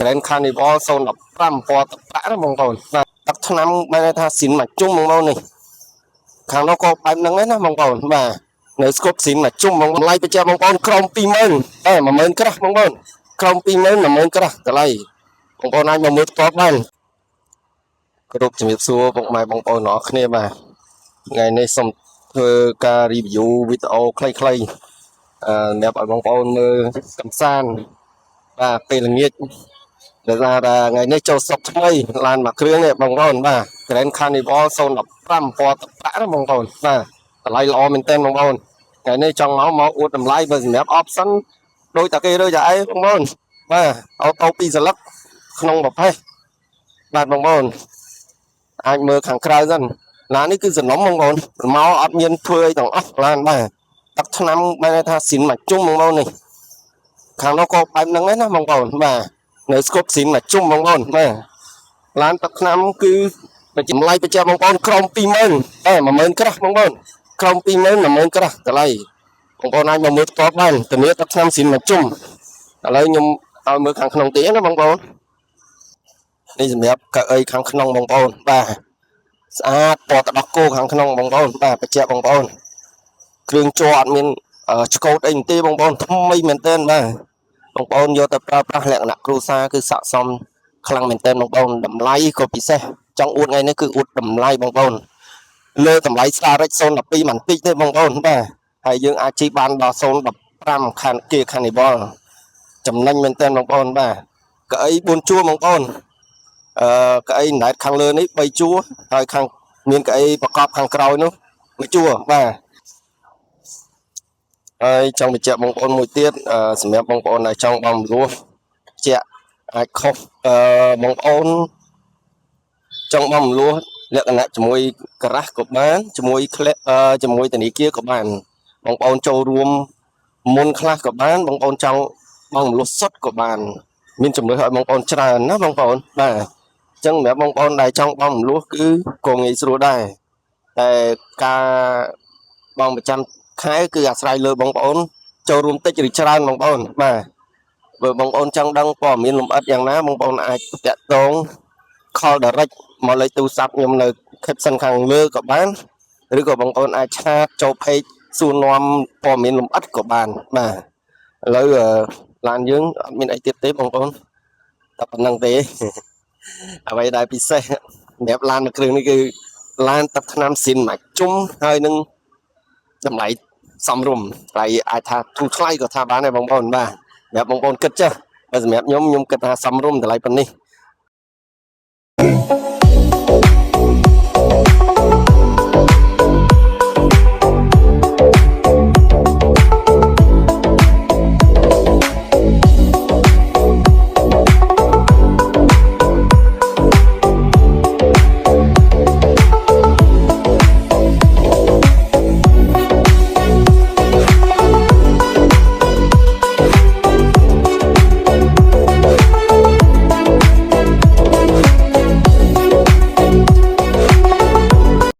Grand Carnival 015ពណ៌ទឹកប្រាក់ណាបងប្អូនបាទទឹកឆ្នាំបានថាស៊ីនមកជុំបងប្អូននេះខាងនោះក៏បែបហ្នឹងដែរណាបងប្អូនបាទនៅស្គប់ស៊ីនមកជុំបងតម្លៃបញ្ជាបងប្អូនក្រោម2000010000ក្រាស់បងប្អូនក្រោម20000 10000ក្រាស់តម្លៃបងប្អូនអាចមកមើលផ្ទាល់បានគ្រប់ជំរាបសួរពុកម៉ែបងប្អូនអរគ្នាបាទថ្ងៃនេះសូមធ្វើការ review វីដេអូខ្លីៗសម្រាប់ឲ្យបងប្អូនមើលកំសាន្តបាទពេលល្ងាចដែលថាថ្ងៃនេះចូលស្រុកថ្មីឡានមួយគ្រឿងនេះបងប្អូនបាទ Grand Carnival 015ពណ៌ទឹកប្រាក់ណាបងប្អូនបាទតម្លៃល្អមែនទែនបងប្អូនថ្ងៃនេះចង់មកអួតតម្លៃបើសម្រាប់ option ដូចតាគេដូចតែឯងបងប្អូនបាទអូតូ2សន្លឹកក្នុងប្រភេទបាទបងប្អូនអាចមើលខាងក្រៅសិនឡាននេះគឺសំណុំបងប្អូនមកអត់មានធ្វើអីទាំងអស់ឡានបាទទឹកឆ្នាំបានថាស៊ីនមកជុំបងប្អូននេះខាងនោះក៏បែបហ្នឹងដែរណាបងប្អូនបាទនៅស្គប់ស៊ីនមកជុំបងប្អូនបាទឡានទឹកឆ្នាំគឺចម្លៃបញ្ជាបងប្អូនក្រោម20000 10000ក្រាស់បងប្អូនក្រោម20000 10000ក្រាស់តម្លៃបងប្អូនអាចមកមើលផ្ទាល់បានធានាទឹកឆ្នាំស៊ីនមកជុំឥឡូវខ្ញុំឲ្យមើលខាងក្នុងទៀតណាបងប្អូននេះសម្រាប់កៅអីខាងក្នុងបងប្អូនបាទស្អាតពណ៌ទឹកដោះគោខាងក្នុងបងប្អូនបាទបញ្ជាក់បងប្អូនគ្រឿងជ័រអត់មានឆ្កូតអីទេបងប្អូនថ្មីមែនទែនបាទបងប្អូនយកទៅប្រើប្រាស់លក្ខណៈគ្រួសារគឺស័ក្តិសមខ្លាំងមែនទែនបងប្អូនតម្លៃក៏ពិសេសចង់អួតថ្ងៃនេះគឺអួតតម្លៃបងប្អូនលើតម្លៃស្តារិច012មិនតិចទេបងប្អូនបាទហើយយើងអាចជិះបានដល់015ខានគេ Carnival ចំណេញមែនទែនបងប្អូនបាទកៅអី4ជួរបងប្អូនកៅអីណែតខាងលើនេះ3ជួរហើយខាងមានកៅអីប្រកបខាងក្រោយនោះ1ជួរបាទហើយចង់បញ្ជាក់បងប្អូនមួយទៀតសម្រាប់បងប្អូនដែលចង់បំរោះជាក់អាចខុសបងប្អូនចង់បំរោះលក្ខណៈជាមួយការ៉ាស់ក៏បានជាមួយជាមួយធនាគារក៏បានបងប្អូនចូលរួមមុនខ្លះក៏បានបងប្អូនចង់បំរោះសុទ្ធក៏បានមានចំនួនឲ្យបងប្អូនច្រើនណាបងប្អូនបាទអញ្ចឹងសម្រាប់បងប្អូនដែលចង់បំរោះគឺក៏ងាយស្រួលដែរតែការបងប្រចាំខែគឺអាស្រ័យលើបងប្អូនចូលរួមតិចឬច្រើនបងប្អូនបាទបើបងប្អូនចង់ដឹងព័ត៌មានលម្អិតយ៉ាងណាបងប្អូនអាចតាក់ទង call direct មកលេខទូរស័ព្ទខ្ញុំនៅ caption ខាងលើក៏បានឬក៏បងប្អូនអាចឆាតចូល page សួរនាំព័ត៌មានលម្អិតក៏បានបាទឥឡូវឡានយើងអត់មានអីទៀតទេបងប្អូនតែប៉ុណ្្នឹងទេអ្វីដែលពិសេសសម្រាប់ឡានមួយគ្រឿងនេះគឺឡានទឹកថ្នាំស៊ីនមកជុំហើយនឹងតម្លៃសមរម្យហើយអាចថាធូរថ្លៃក៏ថាបានដែរបងប្អូនបាទសម្រាប់បងប្អូនគិតចេះតែសម្រាប់ខ្ញុំគិតថាសមរម្យតម្លៃប៉ុណ្នេះ